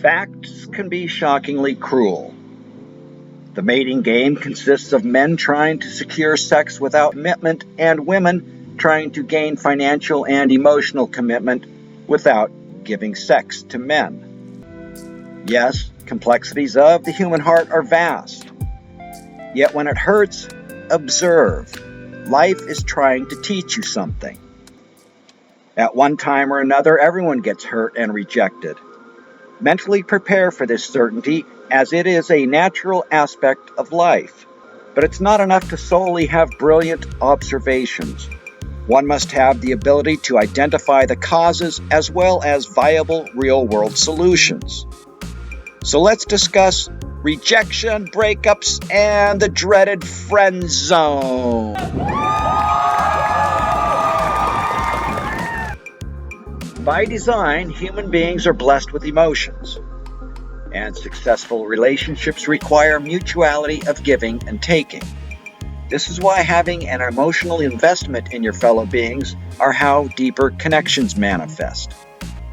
Facts can be shockingly cruel. The mating game consists of men trying to secure sex without commitment and women trying to gain financial and emotional commitment without giving sex to men. Yes, complexities of the human heart are vast. Yet when it hurts, observe. Life is trying to teach you something. At one time or another, everyone gets hurt and rejected. Mentally prepare for this certainty, as it is a natural aspect of life. But it's not enough to solely have brilliant observations. One must have the ability to identify the causes as well as viable real-world solutions. So let's discuss rejection, breakups, and the dreaded friend zone. By design, human beings are blessed with emotions, and successful relationships require mutuality of giving and taking. This is why having an emotional investment in your fellow beings are how deeper connections manifest.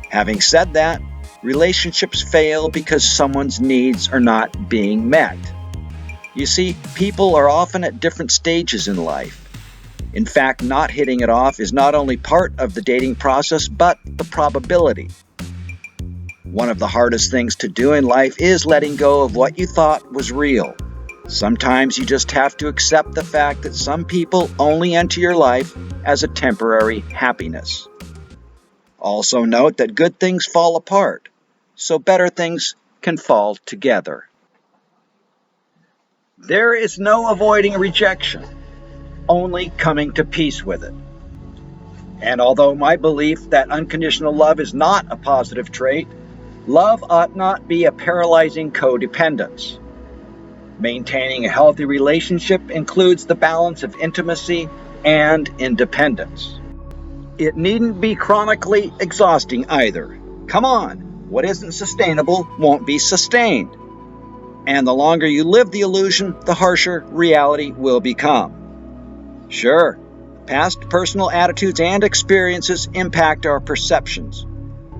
Having said that, relationships fail because someone's needs are not being met. You see, people are often at different stages in life. In fact, not hitting it off is not only part of the dating process, but the probability. One of the hardest things to do in life is letting go of what you thought was real. Sometimes you just have to accept the fact that some people only enter your life as a temporary happiness. Also note that good things fall apart, so better things can fall together. There is no avoiding rejection, only coming to peace with it. And although my belief that unconditional love is not a positive trait, love ought not be a paralyzing codependence. Maintaining a healthy relationship includes the balance of intimacy and independence. It needn't be chronically exhausting either. Come on, what isn't sustainable won't be sustained. And the longer you live the illusion, the harsher reality will become. Sure, past personal attitudes and experiences impact our perceptions.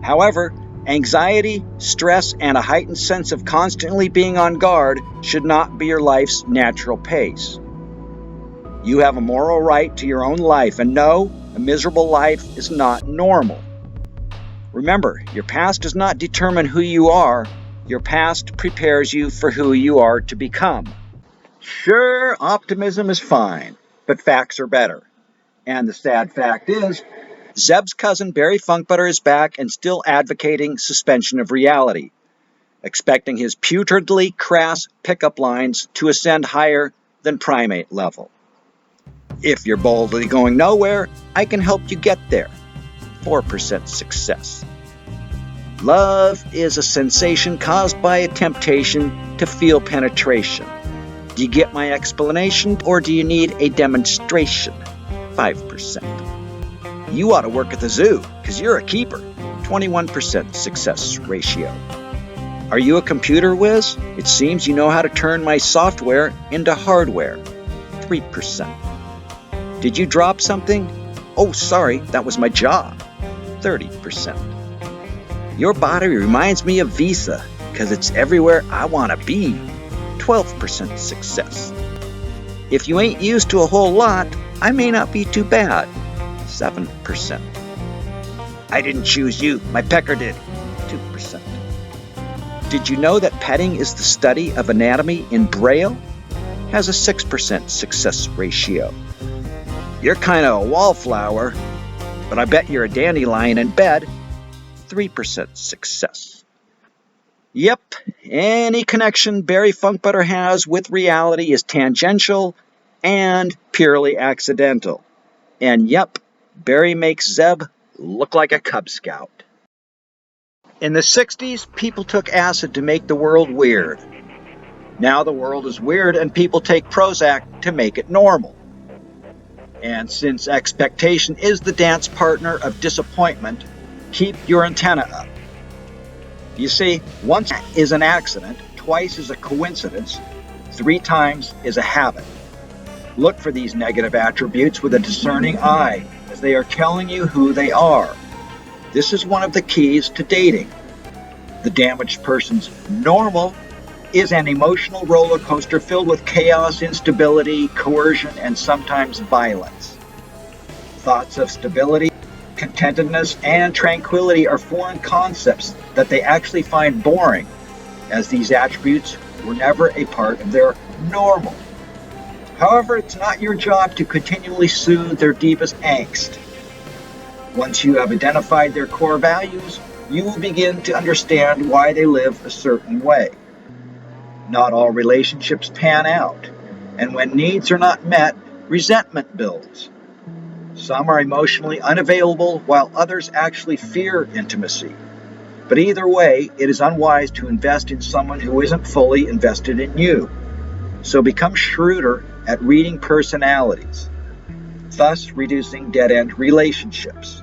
However, anxiety, stress, and a heightened sense of constantly being on guard should not be your life's natural pace. You have a moral right to your own life, and no, a miserable life is not normal. Remember, your past does not determine who you are. Your past prepares you for who you are to become. Sure, optimism is fine, but facts are better. And the sad fact is, Zeb's cousin Barry Funkbutter is back and still advocating suspension of reality, expecting his putridly crass pickup lines to ascend higher than primate level. If you're boldly going nowhere, I can help you get there. 4% success. Love is a sensation caused by a temptation to feel penetration. Do you get my explanation, or do you need a demonstration? 5%. You ought to work at the zoo, because you're a keeper. 21% success ratio. Are you a computer whiz? It seems you know how to turn my software into hardware. 3%. Did you drop something? Oh, sorry, that was my jaw. 30%. Your body reminds me of Visa, because it's everywhere I want to be. 12% success. If you ain't used to a whole lot, I may not be too bad. 7%. I didn't choose you, my pecker did. 2%. Did you know that petting is the study of anatomy in Braille? Has a 6% success ratio. You're kind of a wallflower, but I bet you're a dandelion in bed. 3% success. Yep, any connection Barry Funkbutter has with reality is tangential and purely accidental. And yep, Barry makes Zeb look like a Cub Scout. In the 60s, people took acid to make the world weird. Now the world is weird and people take Prozac to make it normal. And since expectation is the dance partner of disappointment, keep your antenna up. You see, once is an accident, twice is a coincidence, 3 times is a habit. Look for these negative attributes with a discerning eye, as they are telling you who they are. This is one of the keys to dating. The damaged person's normal is an emotional roller coaster filled with chaos, instability, coercion, and sometimes violence. Thoughts of stability, contentedness, and tranquility are foreign concepts that they actually find boring, as these attributes were never a part of their normal. However, it's not your job to continually soothe their deepest angst. Once you have identified their core values, you will begin to understand why they live a certain way. Not all relationships pan out, and when needs are not met, resentment builds. Some are emotionally unavailable, while others actually fear intimacy. But either way, it is unwise to invest in someone who isn't fully invested in you. So become shrewder at reading personalities, thus reducing dead-end relationships.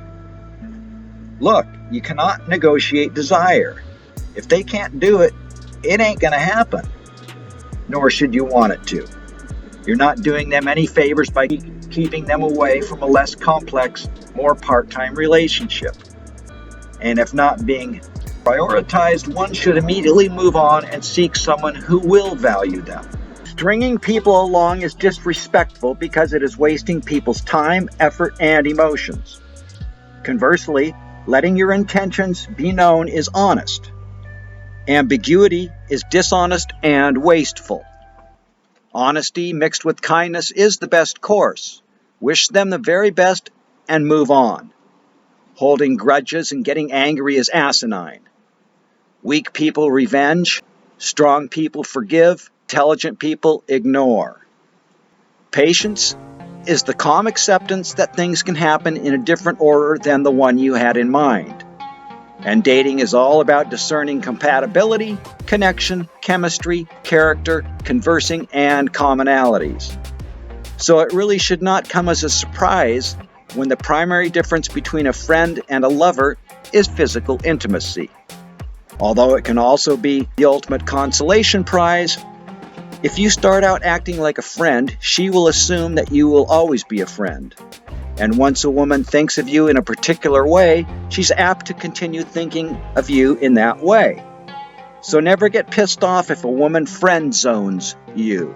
Look, you cannot negotiate desire. If they can't do it, it ain't going to happen. Nor should you want it to. You're not doing them any favors by keeping them away from a less complex, more part-time relationship. And if not being prioritized, one should immediately move on and seek someone who will value them. Stringing people along is disrespectful because it is wasting people's time, effort, and emotions. Conversely, letting your intentions be known is honest. Ambiguity is dishonest and wasteful. Honesty mixed with kindness is the best course. Wish them the very best and move on. Holding grudges and getting angry is asinine. Weak people revenge, strong people forgive, intelligent people ignore. Patience is the calm acceptance that things can happen in a different order than the one you had in mind. And dating is all about discerning compatibility, connection, chemistry, character, conversing, and commonalities. So it really should not come as a surprise when the primary difference between a friend and a lover is physical intimacy. Although it can also be the ultimate consolation prize, if you start out acting like a friend, she will assume that you will always be a friend. And once a woman thinks of you in a particular way, she's apt to continue thinking of you in that way. So never get pissed off if a woman friend zones you.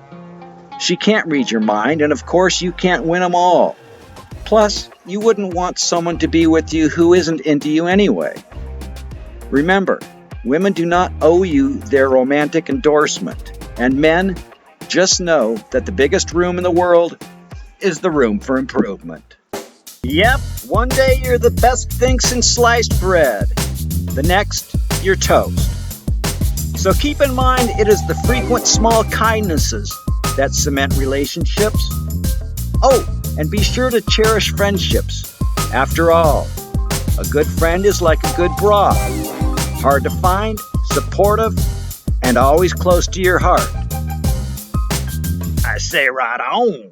She can't read your mind, and of course you can't win them all. Plus, you wouldn't want someone to be with you who isn't into you anyway. Remember, women do not owe you their romantic endorsement, and men, just know that the biggest room in the world is the room for improvement. Yep, one day you're the best thing since sliced bread. The next, you're toast. So keep in mind it is the frequent small kindnesses that cement relationships. Oh, and be sure to cherish friendships. After all, a good friend is like a good bra. Hard to find, supportive, and always close to your heart. I say right on.